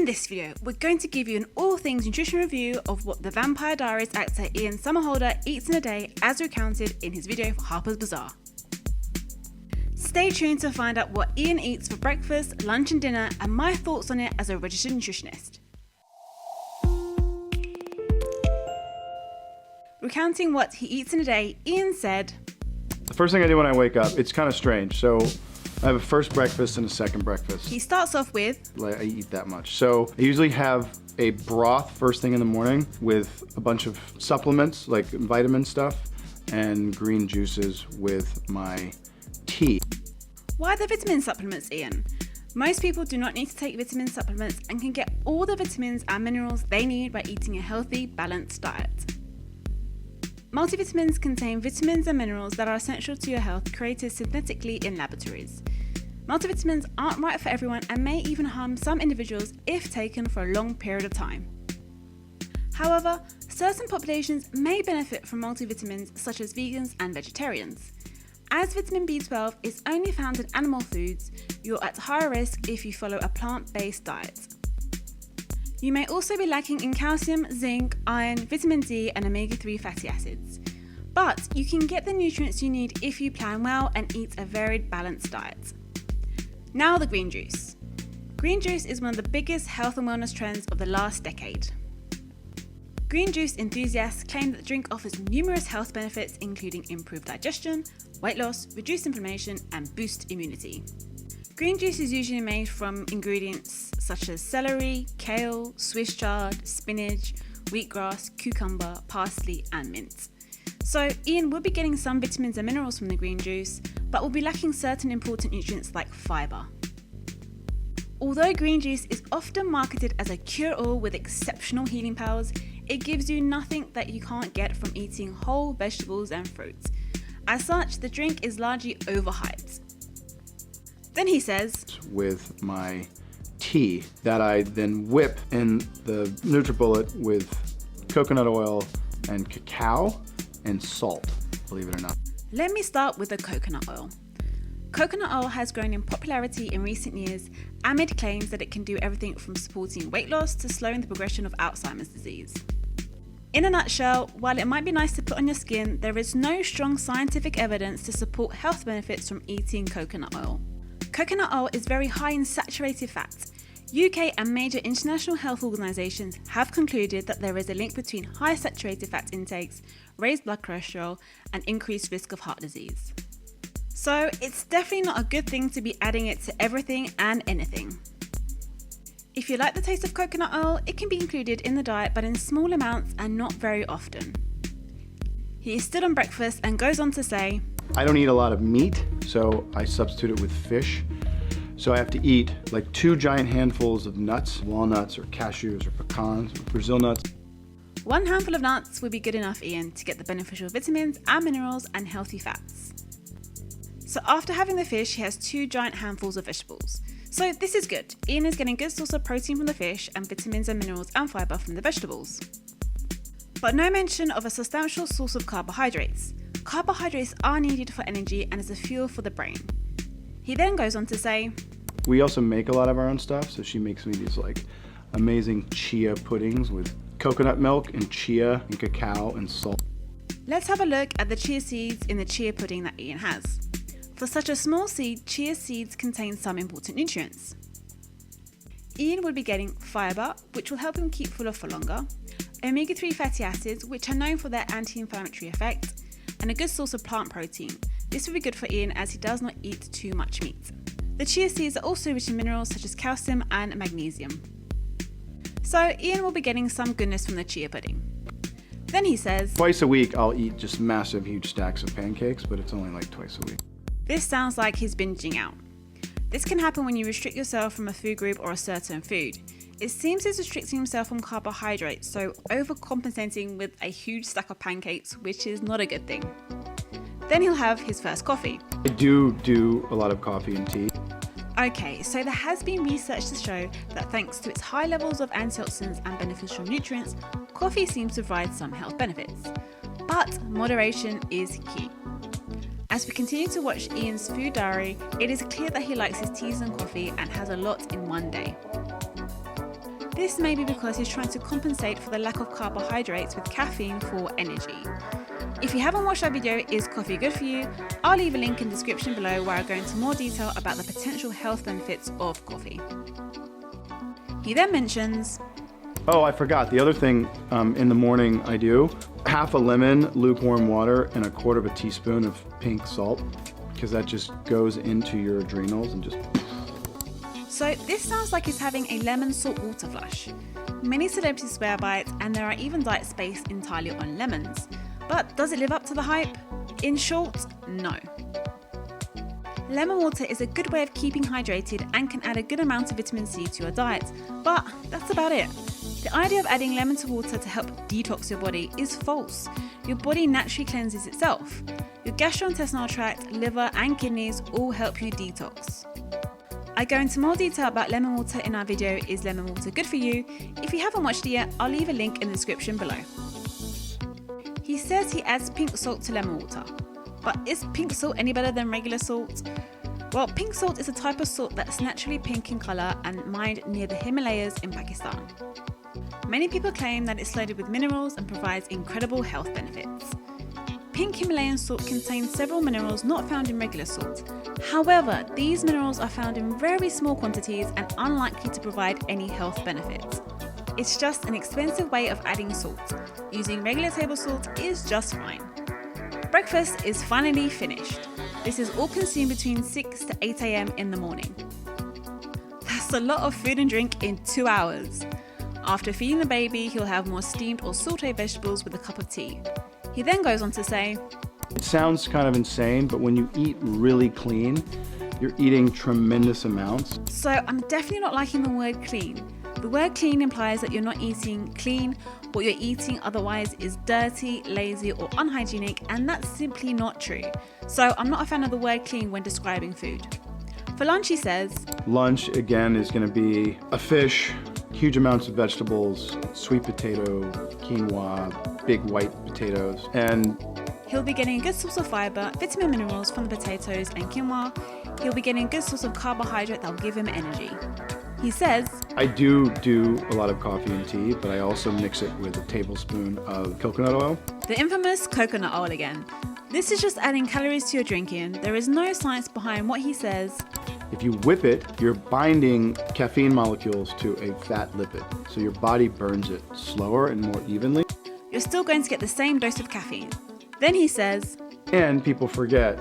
In this video, we're going to give you an all things nutrition review of what the Vampire Diaries actor Ian Somerhalder eats in a day as recounted in his video for Harper's Bazaar. Stay tuned to find out what Ian eats for breakfast, lunch and dinner and my thoughts on it as a registered nutritionist. Recounting what he eats in a day, Ian said, "The first thing I do when I wake up, it's kind of strange. So I have a first breakfast and a second breakfast. He starts off with, I eat that much. So I usually have a broth first thing in the morning with a bunch of supplements like vitamin stuff and green juices with my tea." Why the vitamin supplements, Ian? Most people do not need to take vitamin supplements and can get all the vitamins and minerals they need by eating a healthy, balanced diet. Multivitamins contain vitamins and minerals that are essential to your health created synthetically in laboratories. Multivitamins aren't right for everyone and may even harm some individuals if taken for a long period of time. However, certain populations may benefit from multivitamins such as vegans and vegetarians. As vitamin B12 is only found in animal foods, you're at higher risk if you follow a plant-based diet. You may also be lacking in calcium, zinc, iron, vitamin D and omega-3 fatty acids. But you can get the nutrients you need if you plan well and eat a varied, balanced diet. Now the green juice. Green juice is one of the biggest health and wellness trends of the last decade. Green juice enthusiasts claim that the drink offers numerous health benefits including improved digestion, weight loss, reduced inflammation and boost immunity. Green juice is usually made from ingredients such as celery, kale, Swiss chard, spinach, wheatgrass, cucumber, parsley and mint. So Ian will be getting some vitamins and minerals from the green juice, but will be lacking certain important nutrients like fibre. Although green juice is often marketed as a cure-all with exceptional healing powers, it gives you nothing that you can't get from eating whole vegetables and fruits. As such, the drink is largely overhyped. Then he says, with my tea that I then whip in the NutriBullet with coconut oil and cacao and salt, believe it or not. Let me start with the coconut oil. Coconut oil has grown in popularity in recent years amid claims that it can do everything from supporting weight loss to slowing the progression of Alzheimer's disease. In a nutshell, while it might be nice to put on your skin, there is no strong scientific evidence to support health benefits from eating coconut oil. Coconut oil is very high in saturated fat. UK and major international health organisations have concluded that there is a link between high saturated fat intakes, raised blood cholesterol, and increased risk of heart disease. So it's definitely not a good thing to be adding it to everything and anything. If you like the taste of coconut oil, it can be included in the diet but in small amounts and not very often. He is still on breakfast and goes on to say, "I don't eat a lot of meat, so I substitute it with fish. So I have to eat like 2 giant handfuls of nuts, walnuts or cashews or pecans or Brazil nuts." 1 handful of nuts would be good enough, Ian, to get the beneficial vitamins and minerals and healthy fats. So after having the fish, he has 2 giant handfuls of vegetables. So this is good. Ian is getting a good source of protein from the fish and vitamins and minerals and fibre from the vegetables. But no mention of a substantial source of carbohydrates. Carbohydrates are needed for energy and as a fuel for the brain. He then goes on to say, We also make a lot of our own stuff, so she makes me these like amazing chia puddings with coconut milk and chia and cacao and salt. Let's have a look at the chia seeds in the chia pudding that Ian has. For such a small seed, chia seeds contain some important nutrients. Ian will be getting fibre, which will help him keep fuller for longer, omega-3 fatty acids, which are known for their anti-inflammatory effect, and a good source of plant protein. This will be good for Ian as he does not eat too much meat. The chia seeds are also rich in minerals such as calcium and magnesium. So Ian will be getting some goodness from the chia pudding. Then he says, Twice a week I'll eat just massive huge stacks of pancakes, but it's only like twice a week. This sounds like he's binging out. This can happen when you restrict yourself from a food group or a certain food. It seems he's restricting himself from carbohydrates, so overcompensating with a huge stack of pancakes, which is not a good thing. Then he'll have his first coffee. I do a lot of coffee and tea. Okay, so there has been research to show that thanks to its high levels of antioxidants and beneficial nutrients, coffee seems to provide some health benefits. But moderation is key. As we continue to watch Ian's food diary, it is clear that he likes his teas and coffee and has a lot in one day. This may be because he's trying to compensate for the lack of carbohydrates with caffeine for energy. If you haven't watched that video, Is Coffee Good For You? I'll leave a link in the description below where I go into more detail about the potential health benefits of coffee. He then mentions, oh, I forgot. The other thing in the morning I do, half a lemon, lukewarm water, and a quarter of a teaspoon of pink salt, because that just goes into your adrenals and just... So this sounds like he's having a lemon salt water flush. Many celebrities swear by it, and there are even diets based entirely on lemons. But does it live up to the hype? In short, no. Lemon water is a good way of keeping hydrated and can add a good amount of vitamin C to your diet, but that's about it. The idea of adding lemon to water to help detox your body is false. Your body naturally cleanses itself. Your gastrointestinal tract, liver and kidneys all help you detox. I go into more detail about lemon water in our video, Is Lemon Water Good For You? If you haven't watched it yet, I'll leave a link in the description below. He says he adds pink salt to lemon water. But is pink salt any better than regular salt? Well, pink salt is a type of salt that's naturally pink in colour and mined near the Himalayas in Pakistan. Many people claim that it's loaded with minerals and provides incredible health benefits. Pink Himalayan salt contains several minerals not found in regular salt. However, these minerals are found in very small quantities and unlikely to provide any health benefits. It's just an expensive way of adding salt. Using regular table salt is just fine. Breakfast is finally finished. This is all consumed between 6 to 8 a.m. in the morning. That's a lot of food and drink in 2 hours. After feeding the baby, he'll have more steamed or sauteed vegetables with a cup of tea. He then goes on to say, it sounds kind of insane, but when you eat really clean, you're eating tremendous amounts. So I'm definitely not liking the word clean. The word clean implies that you're not eating clean. What you're eating otherwise is dirty, lazy, or unhygienic, and that's simply not true. So I'm not a fan of the word clean when describing food. For lunch, he says, lunch, again, is going to be a fish, huge amounts of vegetables, sweet potato, quinoa, big white potatoes, and he'll be getting a good source of fiber, vitamin minerals from the potatoes and quinoa. He'll be getting a good source of carbohydrate that will give him energy. He says, I do a lot of coffee and tea, but I also mix it with a tablespoon of coconut oil. The infamous coconut oil again. This is just adding calories to your drinking. There is no science behind what he says. If you whip it, you're binding caffeine molecules to a fat lipid, so your body burns it slower and more evenly. You're still going to get the same dose of caffeine. Then he says, and people forget,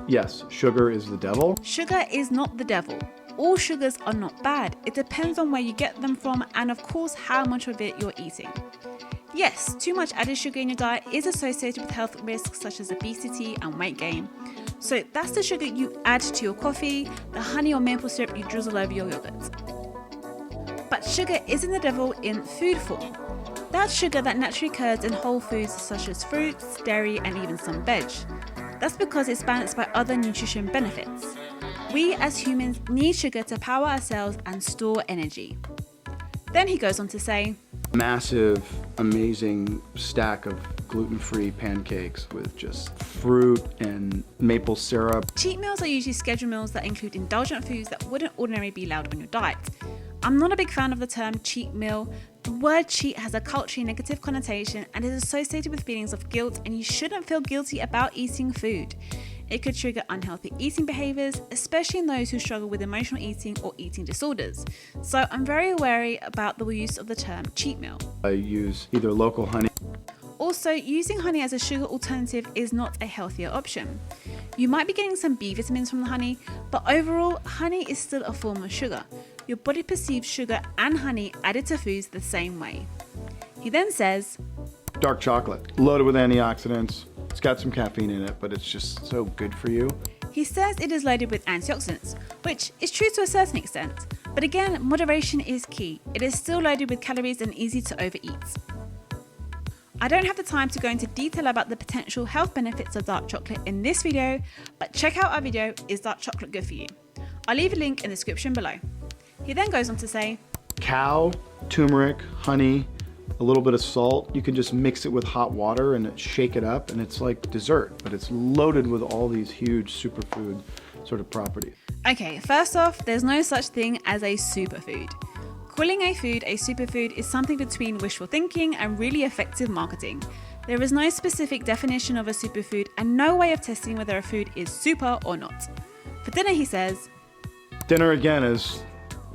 yes, sugar is the devil. Sugar is not the devil. All sugars are not bad. It depends on where you get them from and of course how much of it you're eating. Yes, too much added sugar in your diet is associated with health risks such as obesity and weight gain. So that's the sugar you add to your coffee, the honey or maple syrup you drizzle over your yogurt. But sugar isn't the devil in food form. That's sugar that naturally occurs in whole foods such as fruits, dairy and even some veg. That's because it's balanced by other nutrition benefits. We as humans need sugar to power our cells and store energy. Then he goes on to say, massive, amazing stack of gluten-free pancakes with just fruit and maple syrup. Cheat meals are usually scheduled meals that include indulgent foods that wouldn't ordinarily be allowed on your diet. I'm not a big fan of the term cheat meal. The word cheat has a culturally negative connotation and is associated with feelings of guilt, and you shouldn't feel guilty about eating food. It could trigger unhealthy eating behaviours, especially in those who struggle with emotional eating or eating disorders. So I'm very wary about the use of the term cheat meal. I use either local honey. Also, using honey as a sugar alternative is not a healthier option. You might be getting some B vitamins from the honey, but overall, honey is still a form of sugar. Your body perceives sugar and honey added to foods the same way. He then says, dark chocolate, loaded with antioxidants. It's got some caffeine in it, but it's just so good for you. He says it is loaded with antioxidants, which is true to a certain extent. But again, moderation is key. It is still loaded with calories and easy to overeat. I don't have the time to go into detail about the potential health benefits of dark chocolate in this video, but check out our video, Is Dark Chocolate Good For You? I'll leave a link in the description below. He then goes on to say, cow, turmeric, honey, a little bit of salt. You can just mix it with hot water and shake it up, and it's like dessert, but it's loaded with all these huge superfood sort of properties. Okay, first off, there's no such thing as a superfood. Calling a food a superfood is something between wishful thinking and really effective marketing. There is no specific definition of a superfood and no way of testing whether a food is super or not. For dinner, he says, dinner again is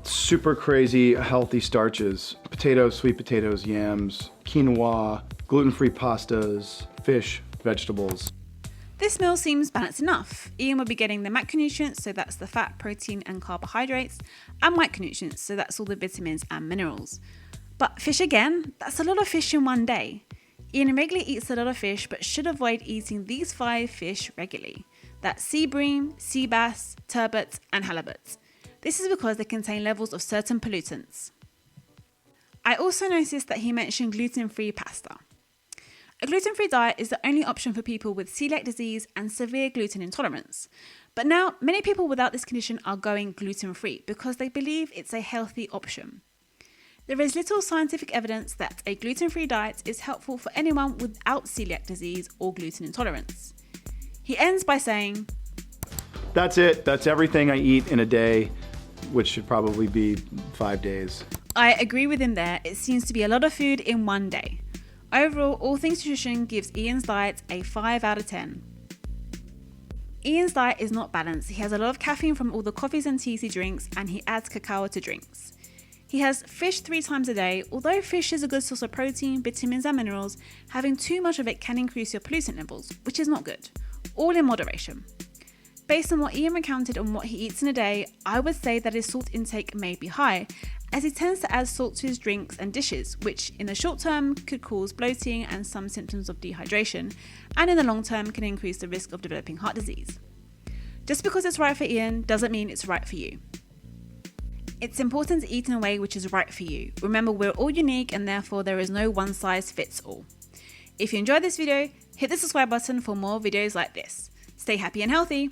super crazy healthy starches. Potatoes, sweet potatoes, yams, quinoa, gluten-free pastas, fish, vegetables. This meal seems balanced enough. Ian will be getting the macronutrients, so that's the fat, protein and carbohydrates, and micronutrients, so that's all the vitamins and minerals. But fish again, that's a lot of fish in one day. Ian regularly eats a lot of fish, but should avoid eating these 5 fish regularly. That's sea bream, sea bass, turbot and halibut. This is because they contain levels of certain pollutants. I also noticed that he mentioned gluten-free pasta. A gluten-free diet is the only option for people with celiac disease and severe gluten intolerance. But now, many people without this condition are going gluten-free because they believe it's a healthy option. There is little scientific evidence that a gluten-free diet is helpful for anyone without celiac disease or gluten intolerance. He ends by saying, That's it. That's everything I eat in a day, which should probably be 5 days. I agree with him there. It seems to be a lot of food in one day. Overall, All Things Nutrition gives Ian's diet a 5 out of 10. Ian's diet is not balanced. He has a lot of caffeine from all the coffees and teas he drinks, and he adds cacao to drinks. He has fish 3 times a day. Although fish is a good source of protein, vitamins and minerals, having too much of it can increase your pollutant levels, which is not good. All in moderation. Based on what Ian recounted on what he eats in a day, I would say that his salt intake may be high, as he tends to add salt to his drinks and dishes, which in the short term could cause bloating and some symptoms of dehydration, and in the long term can increase the risk of developing heart disease. Just because it's right for Ian doesn't mean it's right for you. It's important to eat in a way which is right for you. Remember, we're all unique and therefore there is no one size fits all. If you enjoyed this video, hit the subscribe button for more videos like this. Stay happy and healthy!